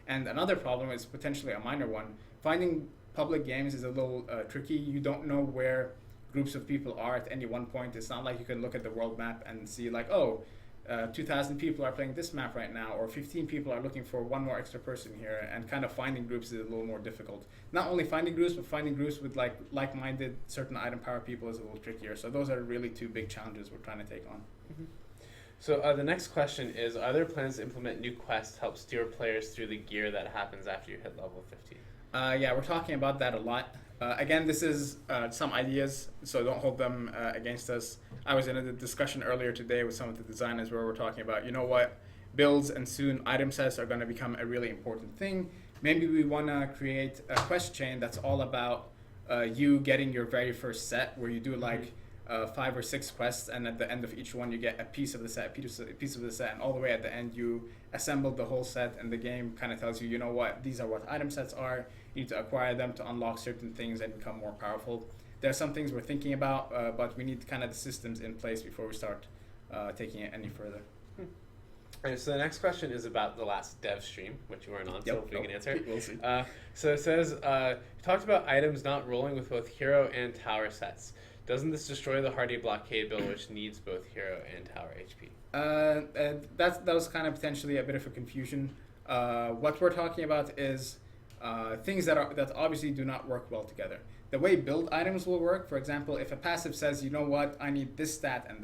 And another problem is potentially a minor one. Finding public games is a little tricky. You don't know where groups of people are at any one point. It's not like you can look at the world map and see like, 2,000 people are playing this map right now, or 15 people are looking for one more extra person here, and kind of finding groups is a little more difficult. Not only finding groups, but finding groups with like-minded certain item power people is a little trickier. So those are really two big challenges we're trying to take on. Mm-hmm. So the next question is, are there plans to implement new quests to help steer players through the gear that happens after you hit level 15? Yeah, we're talking about that a lot. Again, this is some ideas, so don't hold them against us. I was in a discussion earlier today with some of the designers where we're talking about, builds and soon item sets are going to become a really important thing. Maybe we want to create a quest chain that's all about you getting your very first set, where you do 5 or 6 quests, and at the end of each one you get a piece of the set, and all the way at the end you assemble the whole set, and the game kind of tells you, these are what item sets are. You need to acquire them to unlock certain things and become more powerful. There are some things we're thinking about, but we need kind of the systems in place before we start taking it any further. All right, so the next question is about the last Devstream, which you weren't on, so hopefully you can answer. We'll see. So it says, you talked about items not rolling with both hero and tower sets. Doesn't this destroy the Hardy blockade build, which needs both hero and tower HP? That was kind of potentially a bit of a confusion. What we're talking about is things that obviously do not work well together. The way build items will work, for example, if a passive says, I need this stat and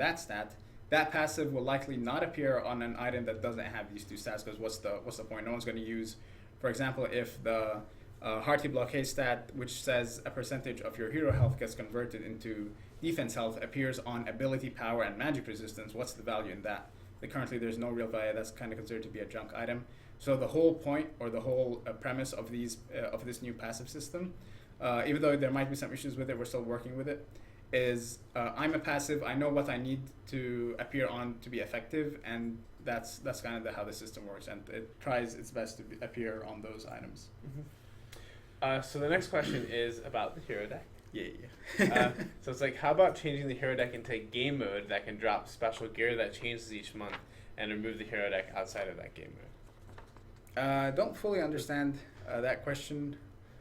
that passive will likely not appear on an item that doesn't have these two stats, because what's the point? No one's going to use, for example, if the Hearty blockade stat, which says a percentage of your hero health gets converted into defense health, appears on ability power and magic resistance, what's the value in that? Currently there's no real value. That's kind of considered to be a junk item. So the whole point, or the whole premise of this new passive system, even though there might be some issues with it, we're still working with it, is I'm a passive, I know what I need to appear on to be effective, and that's kind of how the system works, and it tries its best to appear on those items. Mm-hmm. So the next question is about the hero deck. Yeah. So it's how about changing the hero deck into game mode that can drop special gear that changes each month, and remove the hero deck outside of that game mode? Don't fully understand that question.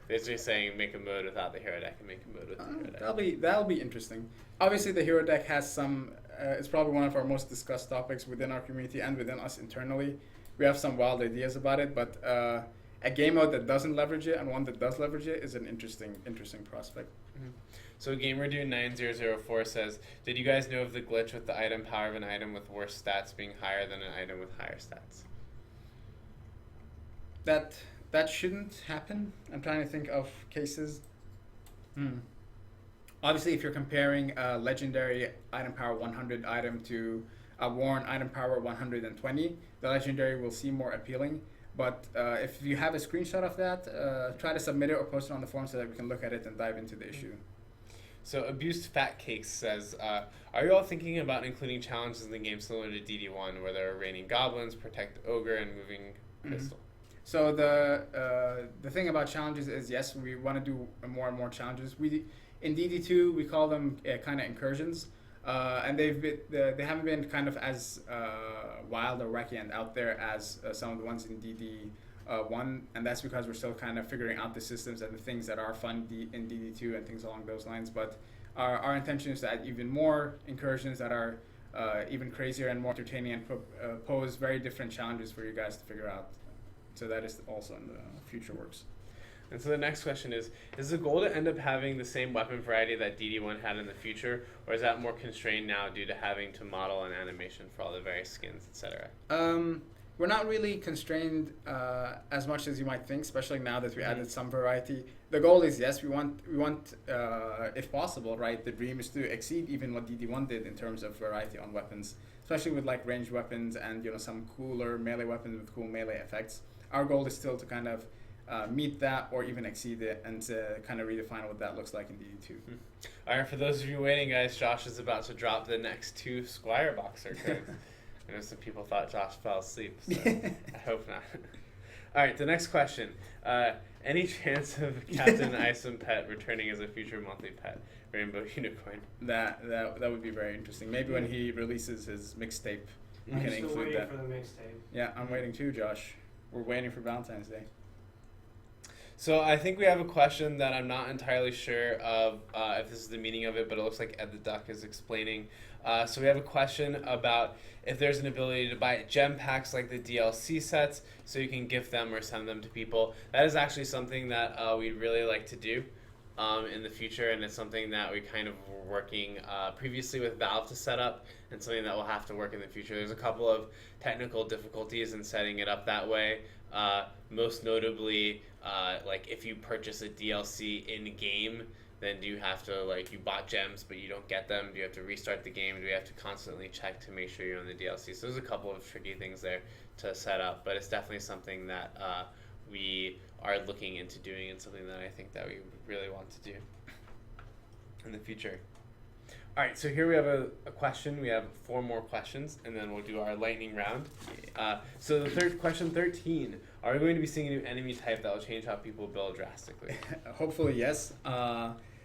Basically saying make a mode without the hero deck and make a mode with the hero deck. That'll be interesting. Obviously, the hero deck has some. It's probably one of our most discussed topics within our community and within us internally. We have some wild ideas about it, but a game mode that doesn't leverage it and one that does leverage it is an interesting prospect. Mm-hmm. So GamerDude9004 says, did you guys know of the glitch with the item power of an item with worse stats being higher than an item with higher stats? That shouldn't happen. I'm trying to think of cases. Obviously, if you're comparing a legendary item power 100 item to a worn item power 120, the legendary will seem more appealing. But if you have a screenshot of that, try to submit it or post it on the forum so that we can look at it and dive into the issue. So Abused Fat Cakes says, are you all thinking about including challenges in the game similar to DD1, where there are raining goblins, protect ogre, and moving crystal? So the thing about challenges is, yes, we want to do more and more challenges. In DD2 we call them kind of incursions. And they haven't been kind of as wild or wacky and out there as some of the ones in DD1, and that's because we're still kind of figuring out the systems and the things that are fun in DD2 and things along those lines. But our intention is to add even more incursions that are even crazier and more entertaining and pose very different challenges for you guys to figure out. So that is also in the future works. And so the next question is the goal to end up having the same weapon variety that DD1 had in the future, or is that more constrained now due to having to model and animation for all the various skins, etc.? We're not really constrained as much as you might think, especially now that we added some variety. The goal is, yes, we want if possible, right? The dream is to exceed even what DD1 did in terms of variety on weapons, especially with like ranged weapons and some cooler melee weapons with cool melee effects. Our goal is still to kind of meet that or even exceed it, and to kind of redefine what that looks like in DD2. All right, for those of you waiting, guys, Josh is about to drop the next 2 Squire Boxer cards. I know some people thought Josh fell asleep, so I hope not. All right, the next question. Any chance of Captain Isom Pet returning as a future monthly pet, Rainbow Unicorn? That would be very interesting. Maybe when he releases his mixtape, we can still include waiting that. for the mixtape. Yeah, I'm waiting too, Josh. We're waiting for Valentine's Day. So I think we have a question that I'm not entirely sure of if this is the meaning of it, but it looks like Ed the Duck is explaining. So we have a question about if there's an ability to buy gem packs like the DLC sets so you can gift them or send them to people. That is actually something that we'd really like to do in the future, and it's something that we kind of were working previously with Valve to set up, and something that will have to work in the future. There's a couple of technical difficulties in setting it up that way. Most notably, like if you purchase a DLC in game, then do you have to, like, you bought gems but you don't get them? Do you have to restart the game? Do you have to constantly check to make sure you're on the DLC? So there's a couple of tricky things there to set up, but it's definitely something that we are looking into doing, and something that I think that we really want to do in the future. All right, so here we have a question. We have 4 more questions, and then we'll do our lightning round. So the third question, 13. Are we going to be seeing a new enemy type that will change how people build drastically? Hopefully, yes.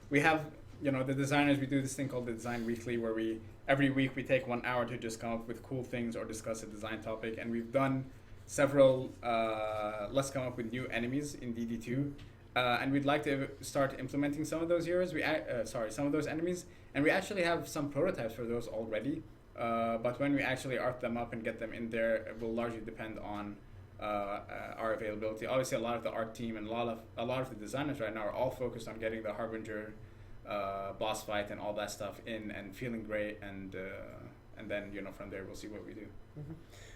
We have, the designers, we do this thing called the Design Weekly, where every week we take 1 hour to just come up with cool things or discuss a design topic, and we've done several let's come up with new enemies in DD2. And we'd like to start implementing some of those heroes. Some of those enemies, and we actually have some prototypes for those already. But when we actually art them up and get them in there, it will largely depend on our availability. Obviously, a lot of the art team and a lot of the designers right now are all focused on getting the Harbinger boss fight and all that stuff in and feeling great, and then from there we'll see what we do. Mm-hmm.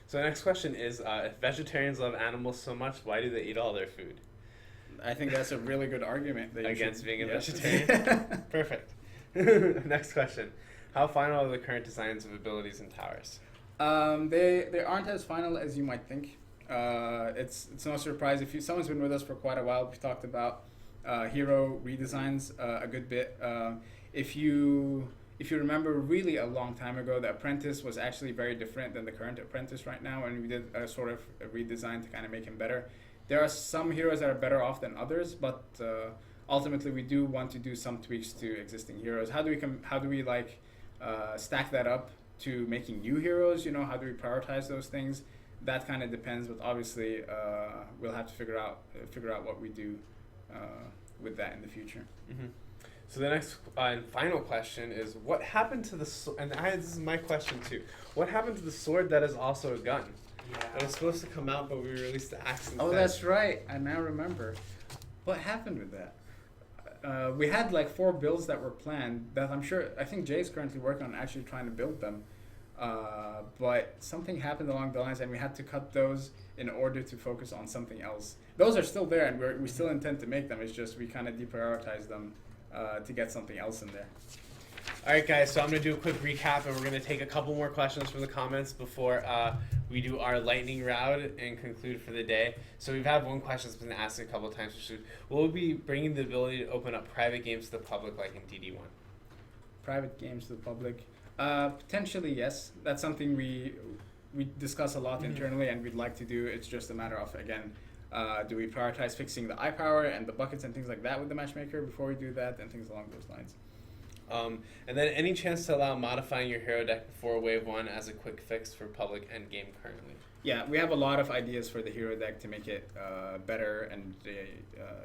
So the next question is: if vegetarians love animals so much, why do they eat all their food? I think that's a really good argument that against being a vegetarian. Perfect. Next question: how final are the current designs of abilities and towers? They aren't as final as you might think. It's no surprise if someone's been with us for quite a while. We've talked about hero redesigns a good bit. If you remember, really a long time ago, the Apprentice was actually very different than the current Apprentice right now, and we did a sort of a redesign to kind of make him better. There are some heroes that are better off than others, but ultimately we do want to do some tweaks to existing heroes. How do we stack that up to making new heroes? How do we prioritize those things? That kind of depends, but obviously we'll have to figure out what we do with that in the future. Mm-hmm. So the next and final question is: what happened to the this is my question too. What happened to the sword that is also a gun? Yeah. It was supposed to come out, but we released the axe instead. Oh, that's right. I now remember. What happened with that? We had 4 builds that were planned that I think Jay's currently working on actually trying to build them. But something happened along the lines, and we had to cut those in order to focus on something else. Those are still there, and we still intend to make them. It's just we kind of deprioritized them to get something else in there. All right, guys, so I'm going to do a quick recap, and we're going to take a couple more questions from the comments before we do our lightning round and conclude for the day. So we've had one question that's been asked a couple of times, which is, will we be bringing the ability to open up private games to the public like in DD1? Private games to the public? Potentially, yes. That's something we discuss a lot internally, and we'd like to do. It's just a matter of, again, do we prioritize fixing the eye power and the buckets and things like that with the matchmaker before we do that, and things along those lines. And then any chance to allow modifying your hero deck before Wave 1 as a quick fix for public endgame currently? Yeah, we have a lot of ideas for the hero deck to make it better, and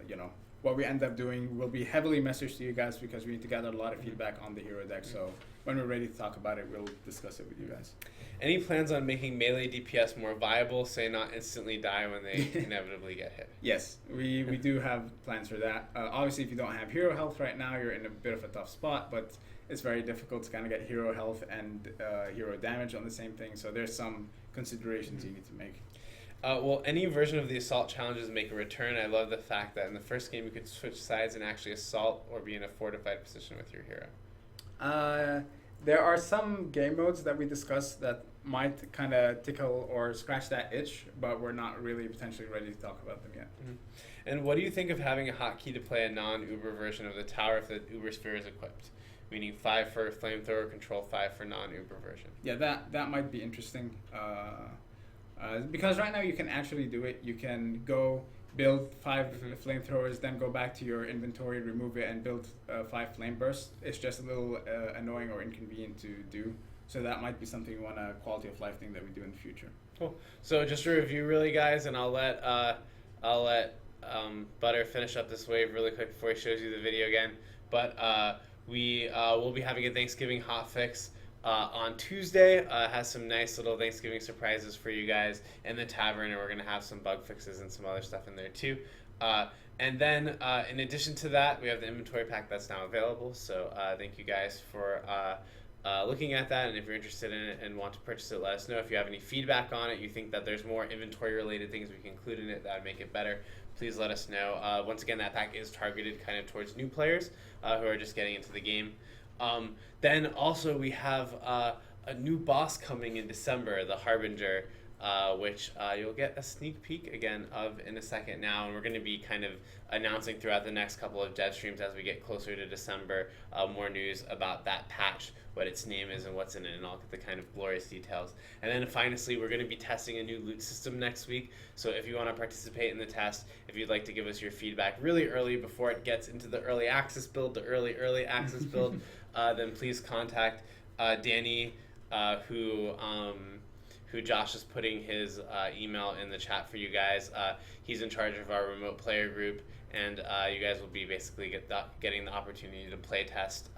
you know, what we end up doing will be heavily messaged to you guys because we need to gather a lot of feedback on the hero deck. So when we're ready to talk about it, we'll discuss it with you guys. Any plans on making melee DPS more viable, say not instantly die when they inevitably get hit? Yes, we do have plans for that. Obviously, if you don't have hero health right now, you're in a bit of a tough spot, but it's very difficult to kind of get hero health and hero damage on the same thing. So there's some considerations you need to make. Will any version of the assault challenges make a return? I love the fact that in the first game you could switch sides and actually assault or be in a fortified position with your hero. There are some game modes that we discussed that might kind of tickle or scratch that itch, but we're not really potentially ready to talk about them yet. Mm-hmm. And what do you think of having a hotkey to play a non-Uber version of the tower if the Uber sphere is equipped? Meaning 5 for flamethrower, control 5 for non-Uber version. Yeah, that might be interesting. Because right now you can actually do it. You can go build 5 flamethrowers, then go back to your inventory, remove it, and build 5 flame bursts. It's just a little annoying or inconvenient to do. So that might be something you want a quality of life thing that we do in the future. Cool. So just a review, really, guys, and I'll let Butter finish up this wave really quick before he shows you the video again. But we will be having a Thanksgiving hotfix on Tuesday. Has some nice little Thanksgiving surprises for you guys in the tavern, and we're gonna have some bug fixes and some other stuff in there too. And then in addition to that, we have the inventory pack that's now available. So thank you guys for looking at that, and if you're interested in it and want to purchase it, let us know. If you have any feedback on it, you think that there's more inventory related things we can include in it that would make it better, please let us know. Once again, that pack is targeted kind of towards new players who are just getting into the game. Then also we have a new boss coming in December, the Harbinger, which you'll get a sneak peek again of in a second now, and we're going to be kind of announcing throughout the next couple of Devstreams as we get closer to December more news about that patch, what its name is and what's in it, and all the kind of glorious details. And then finally, we're going to be testing a new loot system next week, so if you want to participate in the test, if you'd like to give us your feedback really early before it gets into the early access build, the early access build, then please contact Danny, who Josh is putting his email in the chat for you guys. He's in charge of our remote player group, and you guys will be basically getting the opportunity to play test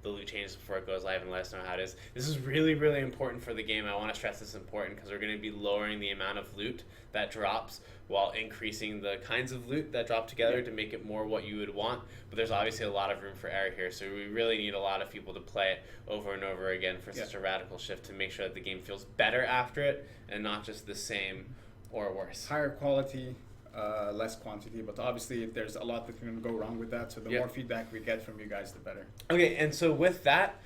the loot changes before it goes live and let us know how it is. This is really, really important for the game. I want to stress this is important because we're going to be lowering the amount of loot that drops while increasing the kinds of loot that drop together to make it more what you would want. But there's obviously a lot of room for error here, so we really need a lot of people to play it over and over again for such a radical shift to make sure that the game feels better after it and not just the same or worse. Higher quality, less quantity, but obviously there's a lot that can go wrong with that, so the more feedback we get from you guys, the better. Okay, and so with that,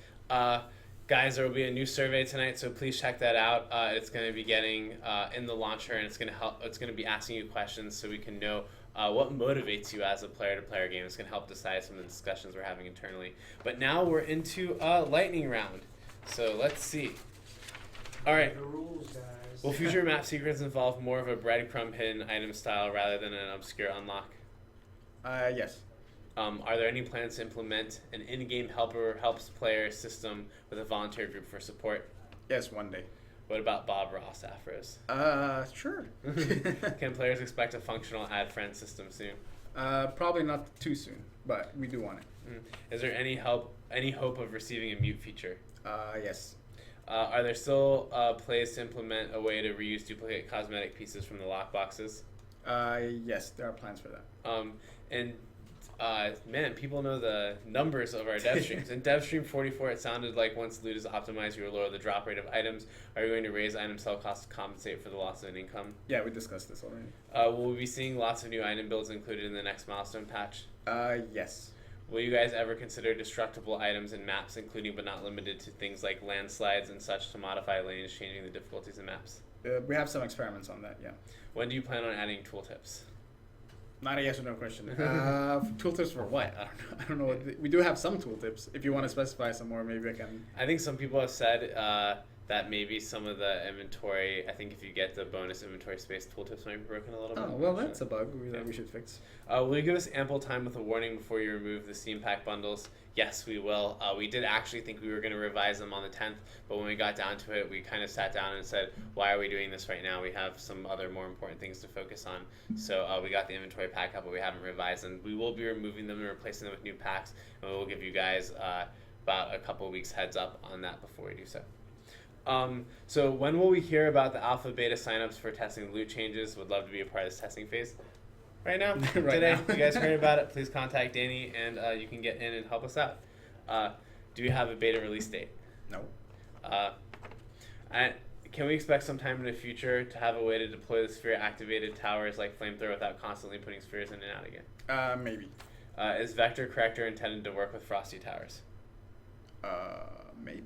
guys, there will be a new survey tonight, so please check that out. It's going to be getting in the launcher, and it's going to help. It's going to be asking you questions so we can know what motivates you as a player-to-player game. It's going to help decide some of the discussions we're having internally. But now we're into a lightning round, so let's see. All right. The rules, guys. Will future map secrets involve more of a breadcrumb hidden item style rather than an obscure unlock? Yes. Are there any plans to implement an in-game helper helps player system with a volunteer group for support? Yes, one day. What about Bob Ross afros? Sure. Can players expect a functional add friend system soon? Probably not too soon, but we do want it. Is there any hope of receiving a mute feature? Yes. Are there still plays to implement a way to reuse duplicate cosmetic pieces from the lockboxes? Yes, there are plans for that. Man, people know the numbers of our dev streams. In Devstream 44, it sounded like once loot is optimized, you will lower the drop rate of items. Are you going to raise item sell costs to compensate for the loss of income? Yeah, we discussed this already. Will we be seeing lots of new item builds included in the next milestone patch? Yes. Will you guys ever consider destructible items in maps, including but not limited to things like landslides and such, to modify lanes, changing the difficulties in maps? We have some experiments on that, yeah. When do you plan on adding tooltips? Not a yes or no question. Tooltips for what? I don't know. We do have some tooltips. If you want to specify some more, maybe I can. I think some people have said that maybe some of the inventory, I think if you get the bonus inventory space, tooltips might be broken a little bit. Oh, well, that's a bug that we should fix. Will you give us ample time with a warning before you remove the Steam Pack bundles? Yes, we will. We did actually think we were going to revise them on the 10th, but when we got down to it, we kind of sat down and said, why are we doing this right now? We have some other more important things to focus on. So we got the inventory pack up, but we haven't revised them. We will be removing them and replacing them with new packs, and we will give you guys about a couple weeks heads up on that before we do so. So when will we hear about the alpha beta signups for testing loot changes? Would love to be a part of this testing phase. Right now, today. now. If you guys heard about it, please contact Danny, and you can get in and help us out. Do you have a beta release date? No. Can we expect sometime in the future to have a way to deploy the sphere-activated towers like Flamethrower without constantly putting spheres in and out again? Maybe. Is Vector Corrector intended to work with Frosty Towers? Maybe.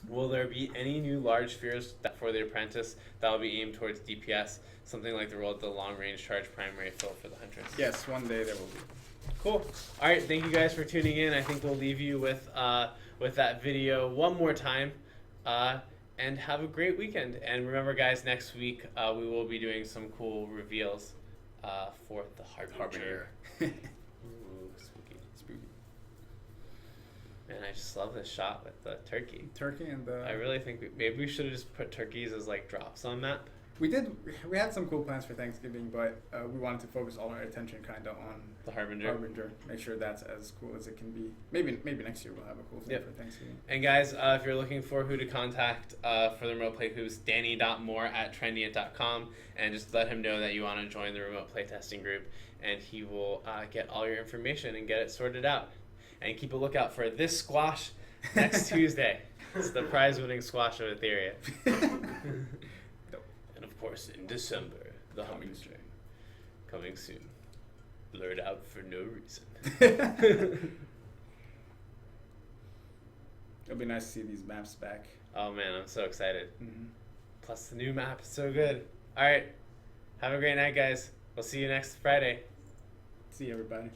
Will there be any new large spheres for the Apprentice that will be aimed towards DPS, something like the role of the long-range charge primary fill for the Huntress? Yes, one day there will be. Cool. All right, thank you guys for tuning in. I think we'll leave you with that video one more time, and have a great weekend. And remember, guys, next week we will be doing some cool reveals for the Harbinger. Ooh, spooky. Man, I just love this shot with the turkey. Turkey and the... I really think maybe we should have just put turkeys as like drops on map. We had some cool plans for Thanksgiving, but we wanted to focus all our attention kind of on The Harbinger. Make sure that's as cool as it can be. Maybe next year we'll have a cool thing for Thanksgiving. And guys, if you're looking for who to contact for the remote playthroughs, danny.moore@trendyant.com, and just let him know that you want to join the remote playtesting group, and he will get all your information and get it sorted out. And keep a lookout for this squash next Tuesday. It's the prize-winning squash of Etheria. And of course, in December, the Harbinger. Coming soon. Blurred out for no reason. It'll be nice to see these maps back. Oh man, I'm so excited. Mm-hmm. Plus the new map is so good. Alright, have a great night, guys. We'll see you next Friday. See you, everybody.